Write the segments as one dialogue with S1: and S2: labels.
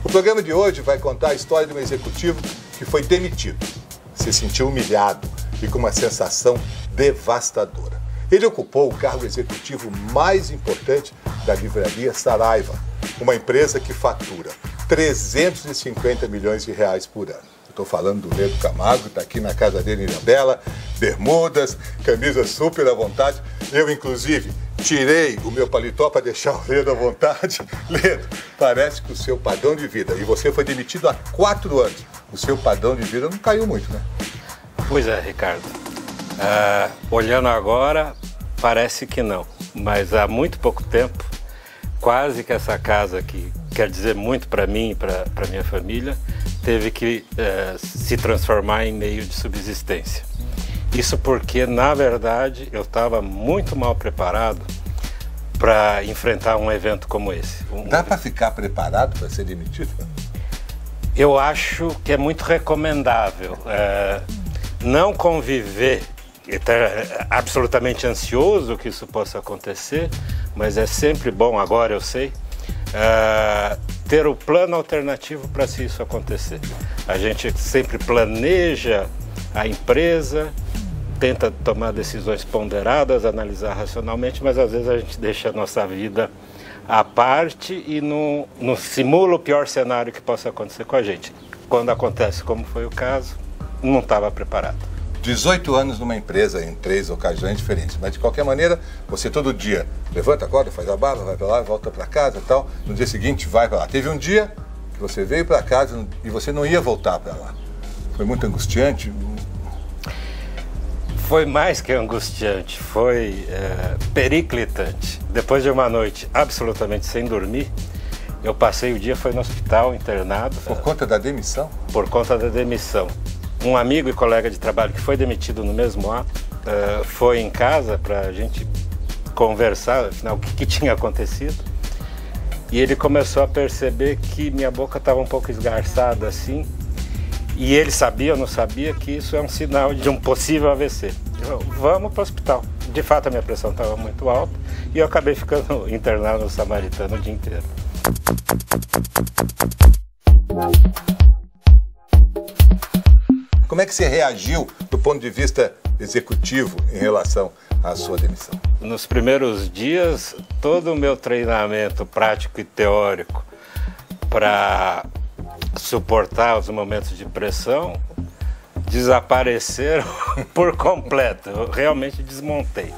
S1: O programa de hoje vai contar a história de um executivo que foi demitido, se sentiu humilhado e com uma sensação devastadora. Ele ocupou o cargo executivo mais importante da livraria Saraiva, uma empresa que fatura 350 milhões de reais por ano. Estou falando do Ledo Camargo, está aqui na casa dele em Ilhabela, bermudas, camisa super à vontade. Eu, inclusive, tirei o meu paletó para deixar o Ledo à vontade. Ledo, parece que o seu padrão de vida, e você foi demitido há 4 anos, o seu padrão de vida não caiu muito, né?
S2: Pois é, Ricardo. Olhando agora, parece que não. Mas há muito pouco tempo, quase que essa casa, que quer dizer muito para mim e para minha família, teve que se transformar em meio de subsistência. Isso porque, na verdade, eu estava muito mal preparado para enfrentar um evento como esse.
S1: Dá para ficar preparado para ser demitido?
S2: Eu acho que é muito recomendável não conviver, estar absolutamente ansioso que isso possa acontecer, mas é sempre bom, agora eu sei, ter o plano alternativo para se isso acontecer. A gente sempre planeja a empresa, tenta tomar decisões ponderadas, analisar racionalmente, mas às vezes a gente deixa a nossa vida à parte e não simula o pior cenário que possa acontecer com a gente. Quando acontece, como foi o caso, não estava preparado.
S1: 18 anos numa empresa em 3 ocasiões diferentes, mas de qualquer maneira, você todo dia levanta, acorda, faz a barba, vai para lá, volta para casa e tal, no dia seguinte vai para lá. Teve um dia que você veio para casa e você não ia voltar para lá. Foi muito angustiante?
S2: Foi mais que angustiante, foi periclitante. Depois de uma noite absolutamente sem dormir, eu passei o dia, foi no hospital, internado.
S1: Por conta da demissão? Por
S2: conta da demissão. Um amigo e colega de trabalho que foi demitido no mesmo ato, foi em casa para a gente conversar, afinal, o que tinha acontecido. E ele começou a perceber que minha boca estava um pouco esgarçada assim. E ele sabia ou não sabia que isso é um sinal de um possível AVC. Vamos para o hospital. De fato, a minha pressão estava muito alta e eu acabei ficando internado no Samaritano o dia inteiro.
S1: Como é que você reagiu do ponto de vista executivo em relação à sua demissão?
S2: Nos primeiros dias, todo o meu treinamento prático e teórico para suportar os momentos de pressão desapareceram por completo. Eu realmente desmontei.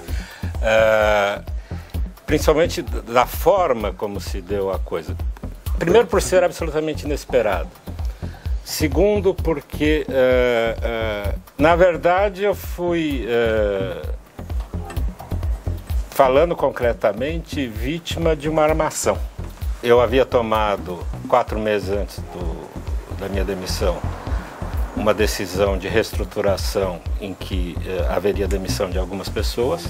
S2: Principalmente da forma como se deu a coisa. Primeiro, por ser absolutamente inesperado. Segundo, porque, na verdade, eu fui, falando concretamente, vítima de uma armação. Eu havia tomado, 4 meses antes da minha demissão, uma decisão de reestruturação em que haveria demissão de algumas pessoas.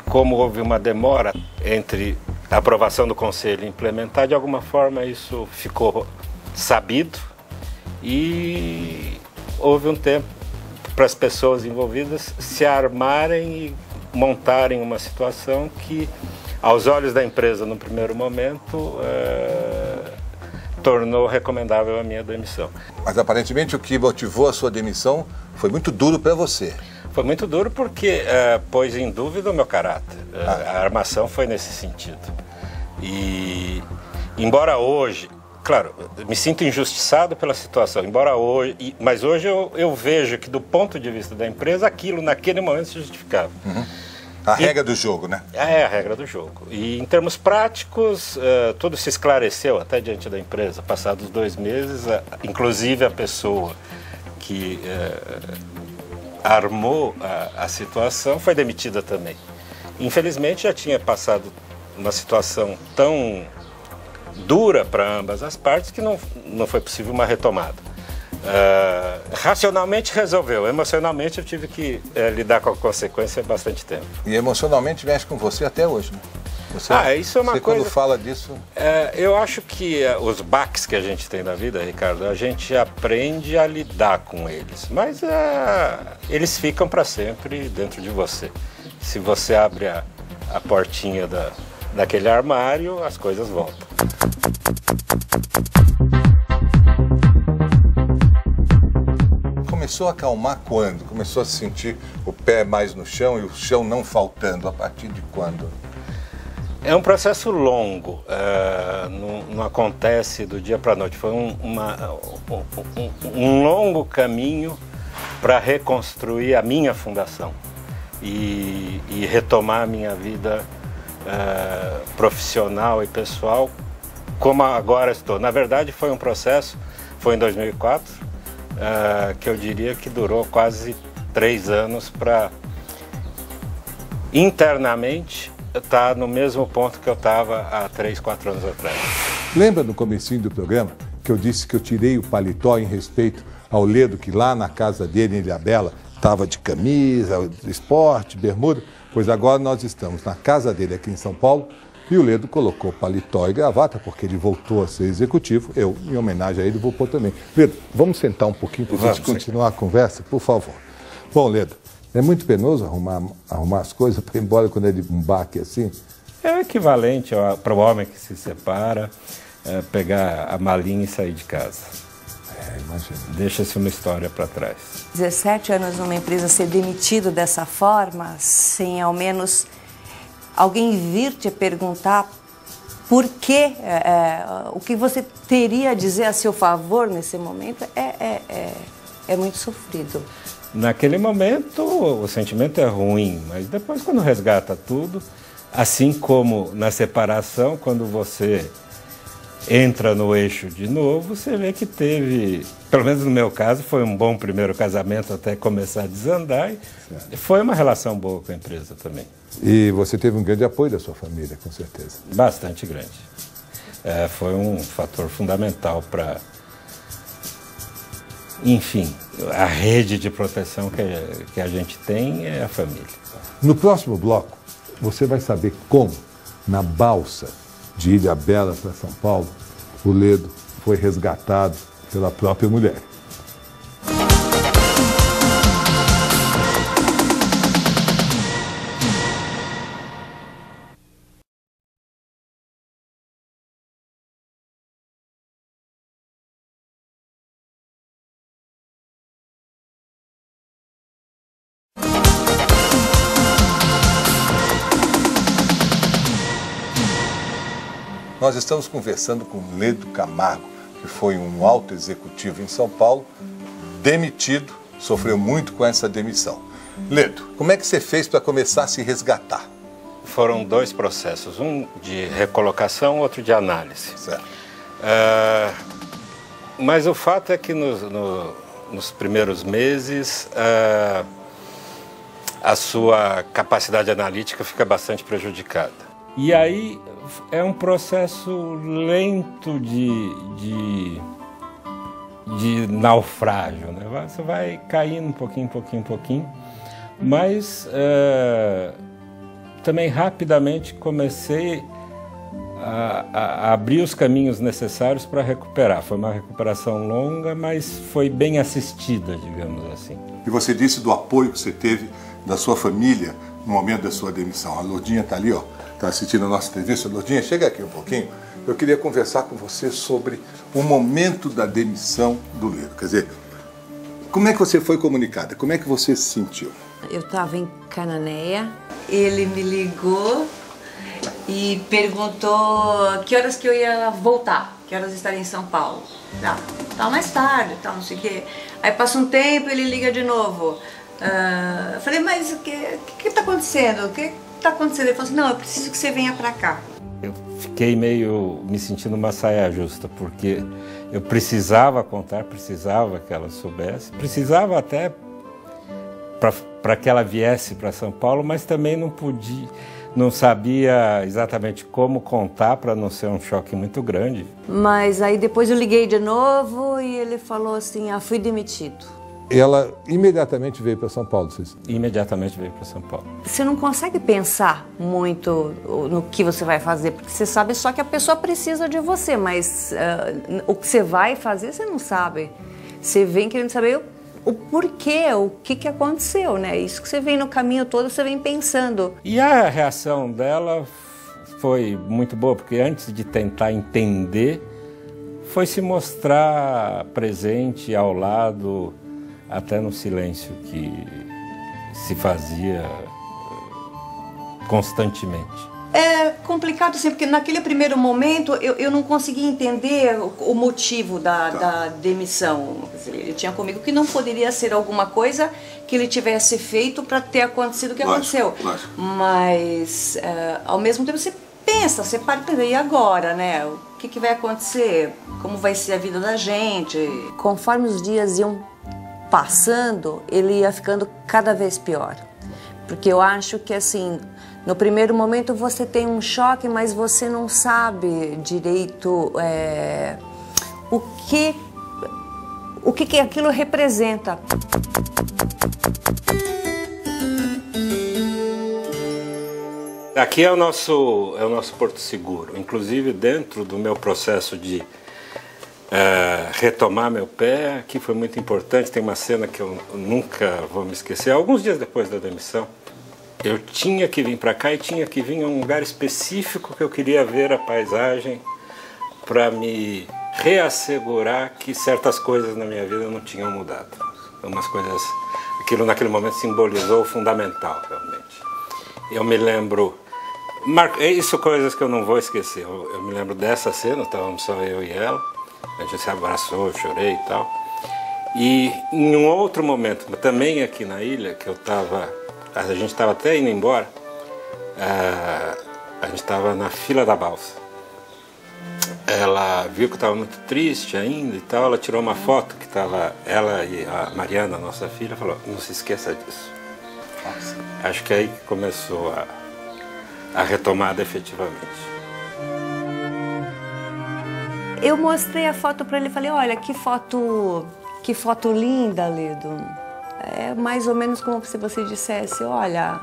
S2: Como houve uma demora entre a aprovação do conselho e implementar, de alguma forma isso ficou sabido e houve um tempo para as pessoas envolvidas se armarem e montarem uma situação que, aos olhos da empresa no primeiro momento, tornou recomendável a minha demissão.
S1: Mas aparentemente o que motivou a sua demissão foi muito duro para você.
S2: Foi muito duro porque pôs em dúvida o meu caráter. A armação foi nesse sentido. E, embora hoje, claro, me sinto injustiçado pela situação, mas hoje eu vejo que, do ponto de vista da empresa, aquilo naquele momento se justificava.
S1: Uhum. A regra do jogo, né?
S2: É a regra do jogo. E em termos práticos, tudo se esclareceu até diante da empresa. Passados 2 meses, inclusive a pessoa que armou a situação foi demitida também. Infelizmente, já tinha passado uma situação tão dura para ambas as partes que não foi possível uma retomada. Racionalmente resolveu, emocionalmente eu tive que lidar com a consequência há bastante tempo.
S1: E emocionalmente mexe com você até hoje, né?
S2: Isso é uma coisa...
S1: quando fala disso...
S2: eu acho que os baques que a gente tem na vida, Ricardo, a gente aprende a lidar com eles, mas eles ficam para sempre dentro de você. Se você abre a portinha daquele armário, as coisas voltam.
S1: Começou a acalmar quando? Começou a sentir o pé mais no chão e o chão não faltando? A partir de quando?
S2: É um processo longo, não acontece do dia para a noite. Foi um longo caminho para reconstruir a minha fundação e retomar a minha vida profissional e pessoal como agora estou. Na verdade, foi um processo, foi em 2004, que eu diria que durou quase 3 anos para internamente estar no mesmo ponto que eu estava há 3, 4 anos atrás.
S1: Lembra no comecinho do programa que eu disse que eu tirei o paletó em respeito ao Ledo, que lá na casa dele, em Ilhabela, estava de camisa, esporte, bermuda? Pois agora nós estamos na casa dele aqui em São Paulo e o Ledo colocou paletó e gravata, porque ele voltou a ser executivo. Eu, em homenagem a ele, vou pôr também. Ledo, vamos sentar um pouquinho para a gente continuar a conversa, por favor. Bom, Ledo, é muito penoso arrumar as coisas para ir embora quando é de um baque assim?
S2: É o equivalente para o homem que se separa, pegar a malinha e sair de casa.
S1: Imagina.
S2: Deixa-se uma história para trás.
S3: 17 anos numa empresa, ser demitido dessa forma, sem ao menos alguém vir te perguntar por quê, o que você teria a dizer a seu favor nesse momento, é muito sofrido.
S2: Naquele momento o sentimento é ruim, mas depois quando resgata tudo, assim como na separação, quando você entra no eixo de novo, você vê que teve, pelo menos no meu caso, foi um bom primeiro casamento até começar a desandar e foi uma relação boa com a empresa também.
S1: E você teve um grande apoio da sua família, com certeza.
S2: Bastante grande. Foi um fator fundamental para... Enfim, a rede de proteção que a gente tem é a família.
S1: No próximo bloco, você vai saber como, na balsa de Ilhabela para São Paulo, o Ledo foi resgatado pela própria mulher. Nós estamos conversando com Ledo Camargo, que foi um alto executivo em São Paulo, demitido, sofreu muito com essa demissão. Ledo, como é que você fez para começar a se resgatar?
S2: Foram 2 processos, um de recolocação, outro de análise.
S1: Certo.
S2: Mas o fato é que nos primeiros meses a sua capacidade analítica fica bastante prejudicada. E aí é um processo lento de naufrágio, né? Você vai caindo um pouquinho, mas também rapidamente comecei a abrir os caminhos necessários para recuperar. Foi uma recuperação longa, mas foi bem assistida, digamos assim.
S1: E você disse do apoio que você teve da sua família no momento da sua demissão. A Lourdinha está ali, ó. Está assistindo a nossa entrevista. Lourdinha, chega aqui um pouquinho. Eu queria conversar com você sobre o momento da demissão do Ledo. Quer dizer, como é que você foi comunicada? Como é que você se sentiu?
S3: Eu estava em Cananéia, ele me ligou e perguntou que horas que eu ia voltar, que horas estaria em São Paulo. Tá mais tarde, não sei o quê. Aí passa um tempo, ele liga de novo. Eu falei, mas o que está acontecendo? O que está acontecendo? Ele falou assim, não, eu preciso que você venha para cá.
S2: Eu fiquei meio me sentindo uma saia justa, porque eu precisava contar, precisava que ela soubesse, precisava até para que ela viesse para São Paulo, mas também não sabia exatamente como contar para não ser um choque muito grande.
S3: Mas aí depois eu liguei de novo e ele falou assim, fui demitido.
S1: Ela imediatamente veio para São Paulo, Ceci.
S2: Imediatamente veio para São Paulo.
S3: Você não consegue pensar muito no que você vai fazer, porque você sabe só que a pessoa precisa de você, mas o que você vai fazer você não sabe. Você vem querendo saber o porquê, o que aconteceu, né? Isso que você vem no caminho todo, você vem pensando.
S2: E a reação dela foi muito boa, porque antes de tentar entender, foi se mostrar presente ao lado, até no silêncio que se fazia constantemente.
S3: É complicado, assim, porque naquele primeiro momento eu não conseguia entender o motivo da demissão. Ele tinha comigo que não poderia ser alguma coisa que ele tivesse feito para ter acontecido o que aconteceu. Mas, ao mesmo tempo, você pensa, você para e pensa, e agora, né? O que vai acontecer? Como vai ser a vida da gente? Conforme os dias iam passando, ele ia ficando cada vez pior. Porque eu acho que, assim, no primeiro momento você tem um choque, mas você não sabe direito o que aquilo representa.
S2: Aqui é o nosso porto seguro. Inclusive, dentro do meu processo de retomar meu pé, aqui foi muito importante. Tem uma cena que eu nunca vou me esquecer. Alguns dias depois da demissão, eu tinha que vir para cá e tinha que vir a um lugar específico que eu queria ver a paisagem para me reassegurar que certas coisas na minha vida não tinham mudado. Umas coisas, aquilo naquele momento simbolizou o fundamental, realmente. Eu me lembro, isso coisas que eu não vou esquecer. Eu me lembro dessa cena, estávamos só eu e ela, a gente se abraçou, eu chorei e tal. E em um outro momento, também aqui na ilha, que a gente estava até indo embora, a gente estava na fila da balsa. Ela viu que eu estava muito triste ainda e tal, ela tirou uma foto que estava ela e a Mariana, nossa filha, falou, não se esqueça disso. Nossa. Acho que aí que começou a retomada efetivamente.
S3: Eu mostrei a foto para ele e falei, olha, que foto linda, Lido. É mais ou menos como se você dissesse, olha,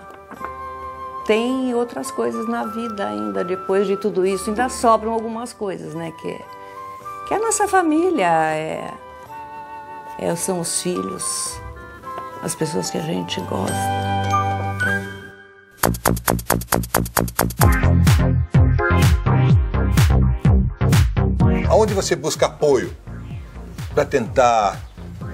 S3: tem outras coisas na vida ainda, depois de tudo isso, ainda sobram algumas coisas, né? Que é a nossa família, são os filhos, as pessoas que a gente gosta.
S1: Aonde você busca apoio para tentar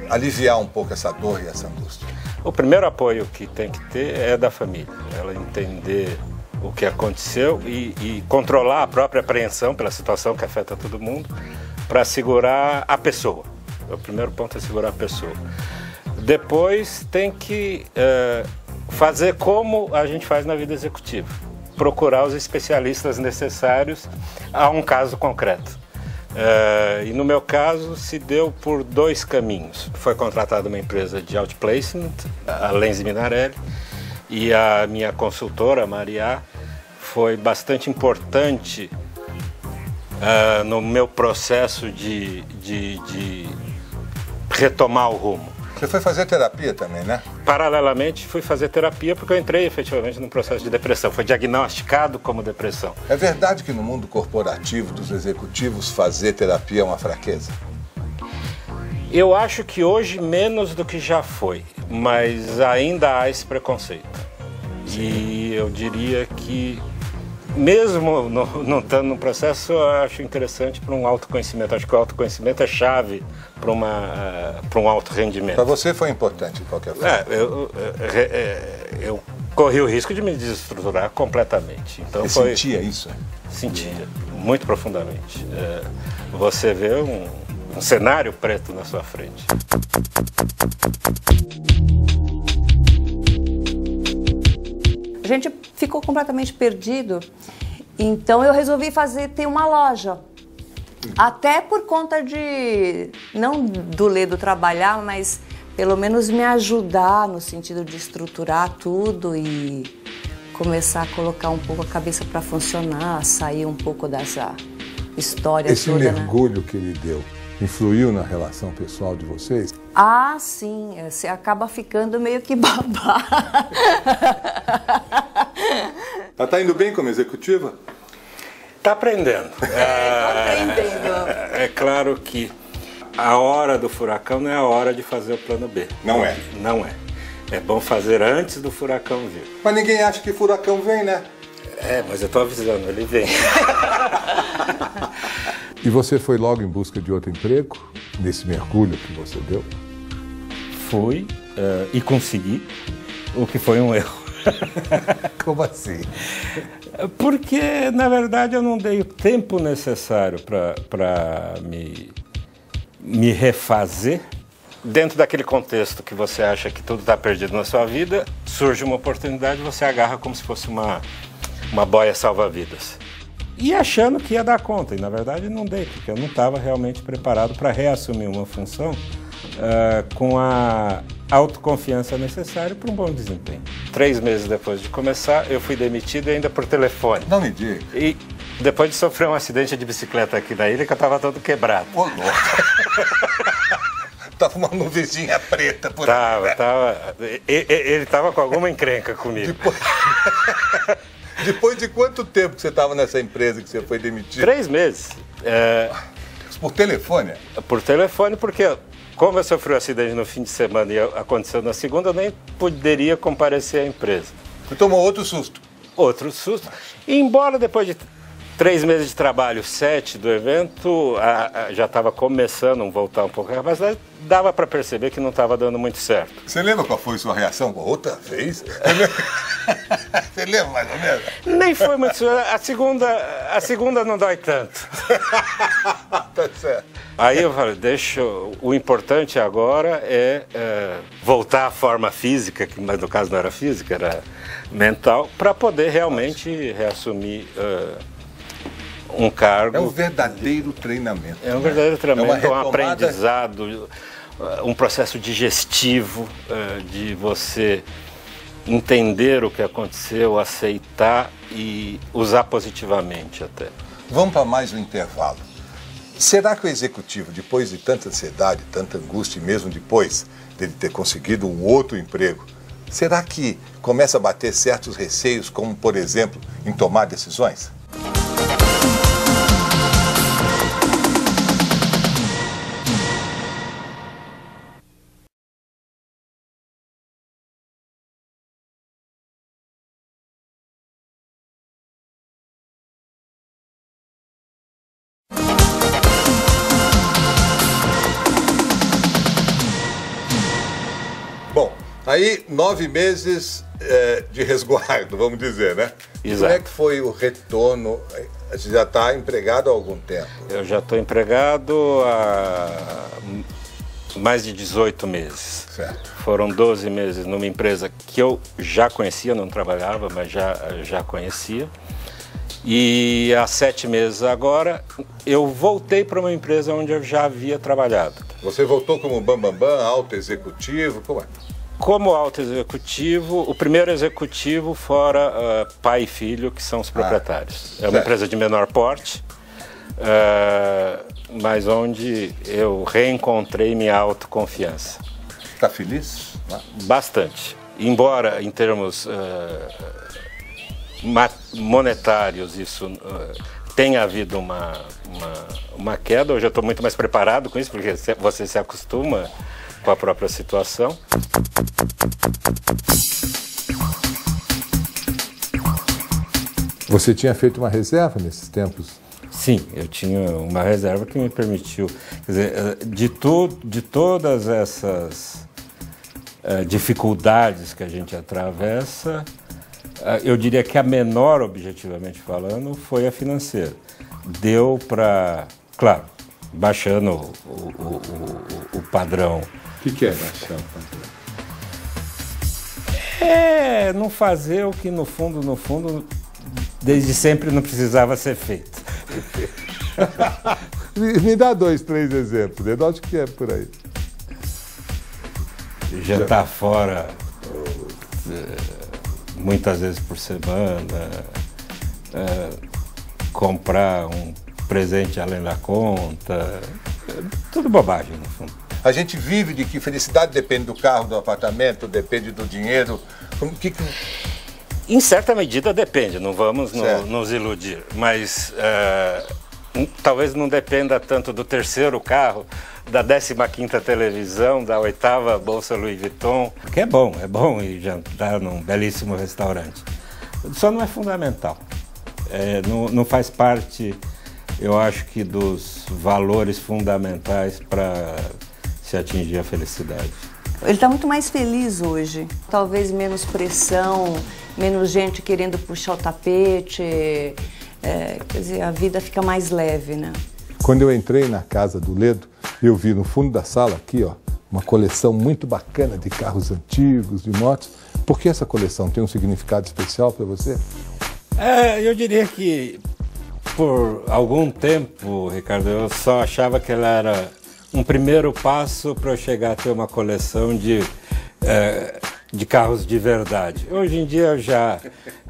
S1: aliviar um pouco essa dor e essa angústia?
S2: O primeiro apoio que tem que ter é da família. Ela entender o que aconteceu e controlar a própria apreensão pela situação que afeta todo mundo para segurar a pessoa. O primeiro ponto é segurar a pessoa. Depois tem que fazer como a gente faz na vida executiva. Procurar os especialistas necessários a um caso concreto. E no meu caso se deu por dois caminhos. Foi contratada uma empresa de outplacement, a Lenz Minarelli, e a minha consultora, a Maria, foi bastante importante no meu processo de retomar o rumo.
S1: Você foi fazer terapia também, né?
S2: Paralelamente, fui fazer terapia porque eu entrei efetivamente num processo de depressão. Foi diagnosticado como depressão.
S1: É verdade que no mundo corporativo dos executivos fazer terapia é uma fraqueza?
S2: Eu acho que hoje menos do que já foi, mas ainda há esse preconceito. Sim. E eu diria que, mesmo não estando no processo, eu acho interessante para um autoconhecimento. Acho que o autoconhecimento é chave para um alto rendimento.
S1: Para você foi importante, de qualquer forma?
S2: Eu corri o risco de me desestruturar completamente. Então
S1: você sentia isso?
S2: Sentia, muito profundamente. Você vê um cenário preto na sua frente.
S3: A gente ficou completamente perdido, então eu resolvi ter uma loja. Até por conta não do Ledo trabalhar, mas pelo menos me ajudar no sentido de estruturar tudo e começar a colocar um pouco a cabeça para funcionar, sair um pouco dessa história
S1: Esse
S3: toda,
S1: mergulho que ele deu influiu na relação pessoal de vocês?
S3: Ah, sim, você acaba ficando meio que babá.
S1: Ela tá indo bem como executiva?
S2: Está aprendendo. É claro que a hora do furacão não é a hora de fazer o plano B.
S1: Não é?
S2: Não é. É bom fazer antes do furacão vir.
S1: Mas ninguém acha que furacão vem, né?
S2: É, mas eu estou avisando, ele vem.
S1: E você foi logo em busca de outro emprego, nesse mergulho que você deu?
S2: Fui e consegui, o que foi um erro.
S1: Como assim?
S2: Porque, na verdade, eu não dei o tempo necessário para me refazer. Dentro daquele contexto que você acha que tudo está perdido na sua vida, surge uma oportunidade, você agarra como se fosse uma boia salva-vidas. E achando que ia dar conta, e na verdade não dei, porque eu não estava realmente preparado para reassumir uma função com a autoconfiança necessária para um bom desempenho. 3 meses depois de começar, eu fui demitido ainda por telefone.
S1: Não me diga.
S2: E depois de sofrer um acidente de bicicleta aqui na ilha, que eu estava todo quebrado.
S1: Ô, louco. Tava uma nuvenzinha preta por
S2: aí. Ele estava com alguma encrenca comigo.
S1: Depois de quanto tempo que você estava nessa empresa que você foi demitido?
S2: 3 meses.
S1: Por telefone?
S2: Por telefone, porque como eu sofri um acidente no fim de semana e aconteceu na segunda, eu nem poderia comparecer à empresa.
S1: Você tomou outro susto?
S2: Outro susto. E embora depois de 3 meses de trabalho, 7 do evento, já estava começando a voltar um pouco a capacidade, dava para perceber que não estava dando muito certo.
S1: Você lembra qual foi a sua reação outra vez? Você lembra mais ou menos?
S2: Nem foi muito. A segunda não dói tanto.
S1: Tá certo.
S2: Aí eu falei, o importante agora é voltar à forma física, que mas no caso não era física, era mental, para poder realmente reassumir um cargo.
S1: É um verdadeiro treinamento.
S2: É um verdadeiro treinamento,
S1: é
S2: um aprendizado, um processo digestivo de você entender o que aconteceu, aceitar e usar positivamente até.
S1: Vamos para mais um intervalo. Será que o executivo, depois de tanta ansiedade, tanta angústia, e mesmo depois dele ter conseguido um outro emprego, será que começa a bater certos receios, como, por exemplo, em tomar decisões? Bom, aí 9 meses de resguardo, vamos dizer, né?
S2: Exato.
S1: Como é que foi o retorno? Você já está empregado há algum tempo?
S2: Eu já estou empregado há mais de 18 meses.
S1: Certo.
S2: Foram 12 meses numa empresa que eu já conhecia, não trabalhava, mas já conhecia. E há 7 meses agora, eu voltei para uma empresa onde eu já havia trabalhado.
S1: Você voltou como bambambam, alto executivo, como é?
S2: Como alto executivo, o primeiro executivo fora pai e filho, que são os proprietários. É uma empresa de menor porte, mas onde eu reencontrei minha autoconfiança.
S1: Está feliz?
S2: Bastante. Embora em termos monetários isso tenha havido uma queda, hoje eu estou muito mais preparado com isso, porque você se acostuma com a própria situação.
S1: Você tinha feito uma reserva nesses tempos?
S2: Sim, eu tinha uma reserva que me permitiu, quer dizer, de todas essas dificuldades que a gente atravessa, eu diria que a menor, objetivamente falando, foi a financeira. Deu para, claro, baixando o padrão.
S1: O que é baixar o padrão?
S2: É não fazer o que no fundo, desde sempre não precisava ser feito.
S1: Me dá 2, 3 exemplos, eu acho que é por aí.
S2: Jantar fora muitas vezes por semana, comprar um presente além da conta, tudo bobagem no fundo.
S1: A gente vive de que felicidade depende do carro, do apartamento, depende do dinheiro.
S2: Em certa medida depende, não vamos nos iludir, mas talvez não dependa tanto do terceiro carro, da 15ª televisão, da 8ª bolsa Louis Vuitton, que é bom ir jantar num belíssimo restaurante. Só não é fundamental, não faz parte, eu acho que, dos valores fundamentais para se atingir a felicidade.
S3: Ele está muito mais feliz hoje, talvez menos pressão, menos gente querendo puxar o tapete, quer dizer, a vida fica mais leve, né?
S1: Quando eu entrei na casa do Ledo, eu vi no fundo da sala aqui, ó, uma coleção muito bacana de carros antigos, de motos. Por que essa coleção tem um significado especial para você?
S2: Eu diria que por algum tempo, Ricardo, eu só achava que ela era um primeiro passo para eu chegar a ter uma coleção de carros de verdade. Hoje em dia eu já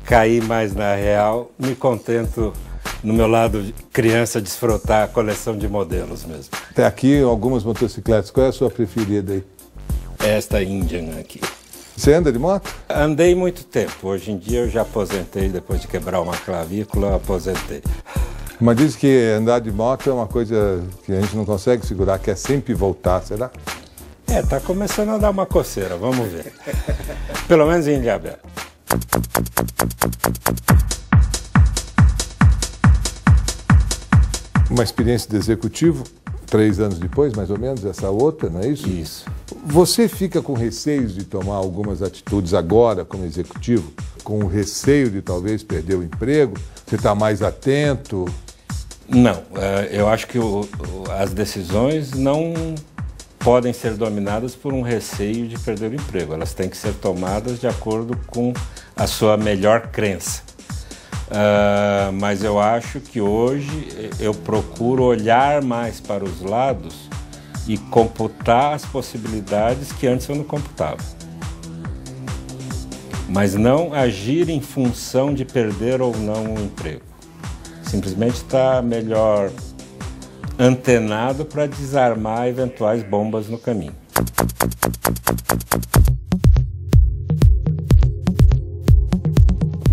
S2: caí mais na real, me contento, no meu lado de criança, desfrutar a coleção de modelos mesmo.
S1: Tem aqui algumas motocicletas. Qual é a sua preferida aí?
S2: Esta Indian aqui.
S1: Você anda de moto?
S2: Andei muito tempo. Hoje em dia eu já aposentei, depois de quebrar uma clavícula, eu aposentei.
S1: Mas diz que andar de moto é uma coisa que a gente não consegue segurar, que é sempre voltar, será?
S2: Tá começando a dar uma coceira, vamos ver. Pelo menos em Ilhabela.
S1: Uma experiência de executivo, 3 anos depois, mais ou menos, essa outra, não é isso?
S2: Isso.
S1: Você fica com receios de tomar algumas atitudes agora como executivo, com o receio de talvez perder o emprego? Você está mais atento?
S2: Não, eu acho que as decisões não podem ser dominadas por um receio de perder o emprego. Elas têm que ser tomadas de acordo com a sua melhor crença. Mas eu acho que hoje eu procuro olhar mais para os lados e computar as possibilidades que antes eu não computava. Mas não agir em função de perder ou não o emprego. Simplesmente estar melhor antenado para desarmar eventuais bombas no caminho.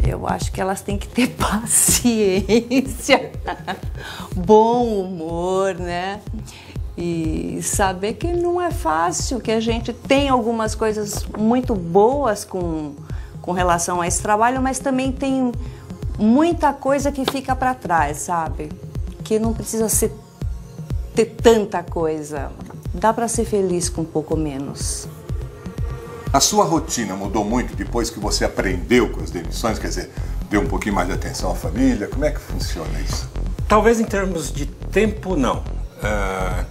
S3: Eu acho que elas têm que ter paciência, bom humor, né? E saber que não é fácil, que a gente tem algumas coisas muito boas com relação a esse trabalho, mas também tem muita coisa que fica para trás, sabe? Que não precisa ter tanta coisa. Dá para ser feliz com um pouco menos.
S1: A sua rotina mudou muito depois que você aprendeu com as demissões? Quer dizer, deu um pouquinho mais de atenção à família? Como é que funciona isso?
S2: Talvez em termos de tempo, não.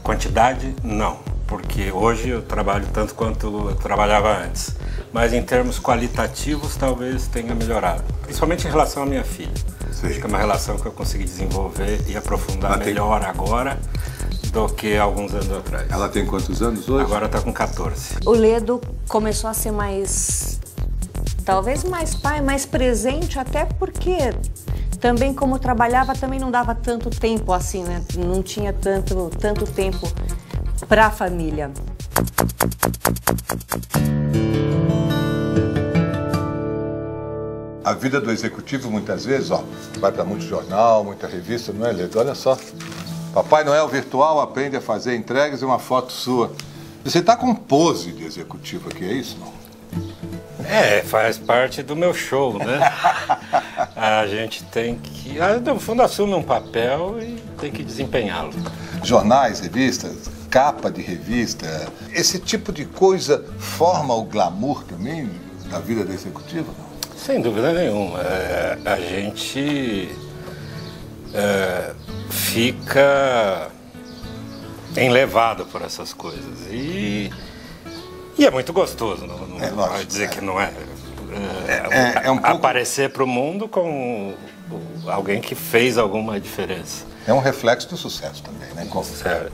S2: Quantidade, não. Porque hoje eu trabalho tanto quanto eu trabalhava antes. Mas em termos qualitativos, talvez tenha melhorado. Principalmente em relação à minha filha.
S1: Sim.
S2: Acho que é uma relação que eu consegui desenvolver e aprofundar melhor agora do que alguns anos atrás.
S1: Ela tem quantos anos hoje?
S2: Agora está com 14.
S3: O Ledo começou a ser mais, talvez mais pai, mais presente, até porque também como trabalhava, também não dava tanto tempo assim, né? Não tinha tanto tempo para a família.
S1: A vida do executivo, muitas vezes, vai para muito jornal, muita revista, não é, Ledo? Olha só. Papai Noel virtual aprende a fazer entregas e uma foto sua. Você está com pose de executivo aqui, é isso, não?
S2: Faz parte do meu show, né? A gente tem que, no fundo, assume um papel e tem que desempenhá-lo.
S1: Jornais, revistas, capa de revista, esse tipo de coisa forma o glamour também da vida do executivo, não?
S2: Sem dúvida nenhuma. A gente fica enlevado por essas coisas. E é muito gostoso, não pode dizer que não é. Um pouco... Aparecer para o mundo com alguém que fez alguma diferença.
S1: É um reflexo do sucesso também, né?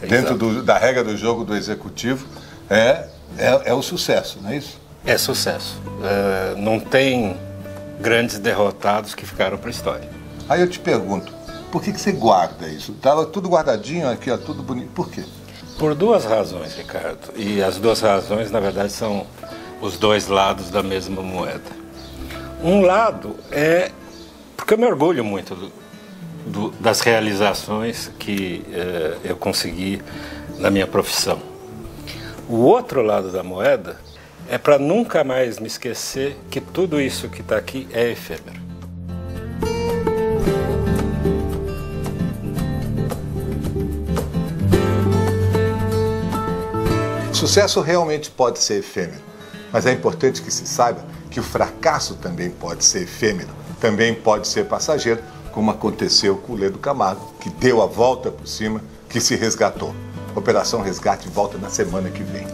S1: Dentro da regra do jogo do executivo, é o sucesso, não é isso?
S2: É sucesso. Não tem grandes derrotados que ficaram para a história.
S1: Aí eu te pergunto, por que você guarda isso? Tava tudo guardadinho aqui, ó, tudo bonito. Por quê?
S2: Por duas razões, Ricardo. E as duas razões, na verdade, são os dois lados da mesma moeda. Um lado é porque eu me orgulho muito das realizações que eu consegui na minha profissão. O outro lado da moeda é para nunca mais me esquecer que tudo isso que está aqui é efêmero.
S1: Sucesso realmente pode ser efêmero, mas é importante que se saiba que o fracasso também pode ser efêmero, também pode ser passageiro, como aconteceu com o Lê Camargo, que deu a volta por cima, que se resgatou. Operação Resgate volta na semana que vem.